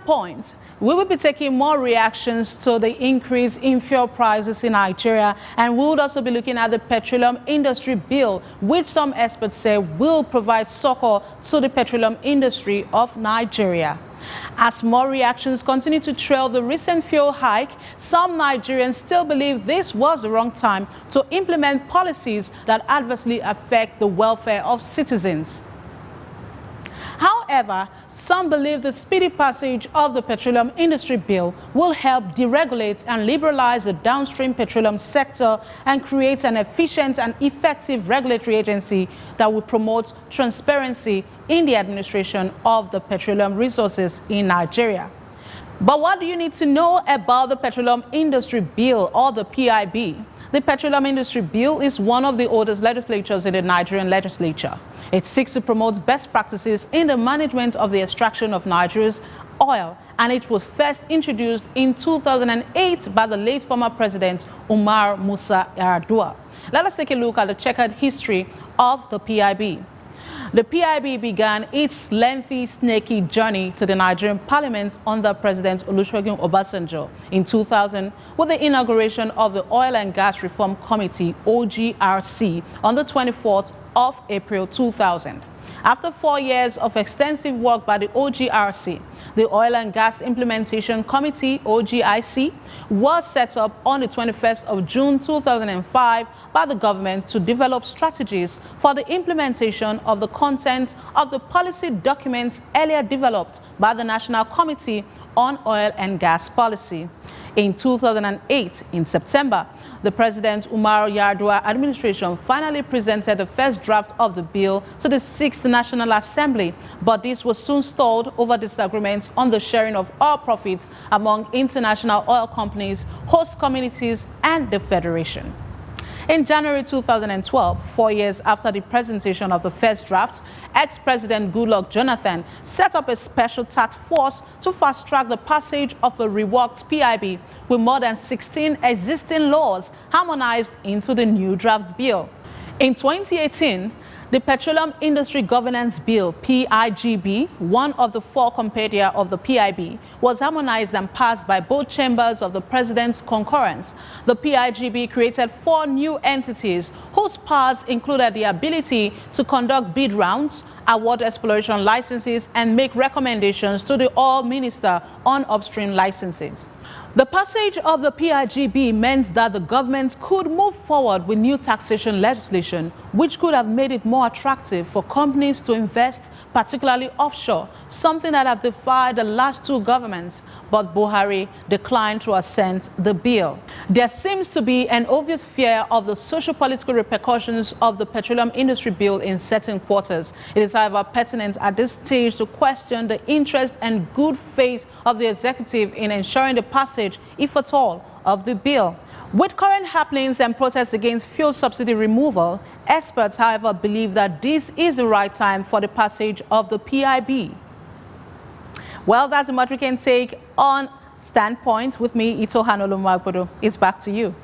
StandPoint, we will be taking more reactions to the increase in fuel prices in Nigeria, and we would also be looking at the petroleum industry bill, which some experts say will provide succor to the petroleum industry of Nigeria. As more reactions continue to trail the recent fuel hike, some Nigerians still believe this was the wrong time to implement policies that adversely affect the welfare of citizens. However, some believe the speedy passage of the petroleum industry bill will help deregulate and liberalize the downstream petroleum sector and create an efficient and effective regulatory agency that will promote transparency in the administration of the petroleum resources in Nigeria. But what do you need to know about the Petroleum Industry Bill, or the PIB? The Petroleum Industry Bill is one of the oldest legislatures in the Nigerian legislature. It seeks to promote best practices in the management of the extraction of Nigeria's oil, and it was first introduced in 2008 by the late former president Umar Musa Yar'Adua. Let us take a look at the checkered history of the PIB. The PIB began its lengthy, snaky journey to the Nigerian parliament under President Olusegun Obasanjo in 2000 with the inauguration of the Oil and Gas Reform Committee, OGRC, on the 24th of April 2000. After 4 years of extensive work by the OGRC, the Oil and Gas Implementation Committee, OGIC, was set up on the 21st of June 2005 by the government to develop strategies for the implementation of the content of the policy documents earlier developed by the National Committee on Oil and Gas Policy. In 2008, in September, the President Umar Yar'Adua administration finally presented the first draft of the bill to the 6th National Assembly, but this was soon stalled over disagreements on the sharing of oil profits among international oil companies, host communities, and the Federation. In January 2012, 4 years after the presentation of the first draft, ex-President Goodluck Jonathan set up a special task force to fast-track the passage of a reworked PIB with more than 16 existing laws harmonized into the new draft bill. In 2018, the Petroleum Industry Governance Bill, PIGB, one of the 4 compendia of the PIB, was harmonized and passed by both chambers of the President's concurrence. The PIGB created 4 new entities whose powers included the ability to conduct bid rounds, award exploration licenses, and make recommendations to the Oil Minister on upstream licenses. The passage of the PIGB meant that the government could move forward with new taxation legislation, which could have made it more attractive for companies to invest, particularly offshore, something that have defied the last 2 governments, but Buhari declined to assent the bill. There seems to be an obvious fear of the socio-political repercussions of the petroleum industry bill in certain quarters. It is, however, pertinent at this stage to question the interest and good faith of the executive in ensuring the passage, if at all, of the bill. With current happenings and protests against fuel subsidy removal, experts, however, believe that this is the right time for the passage of the PIB. Well, that's much we can take on StandPoint. With me, Itohan Olomu-Agbodo. It's back to you.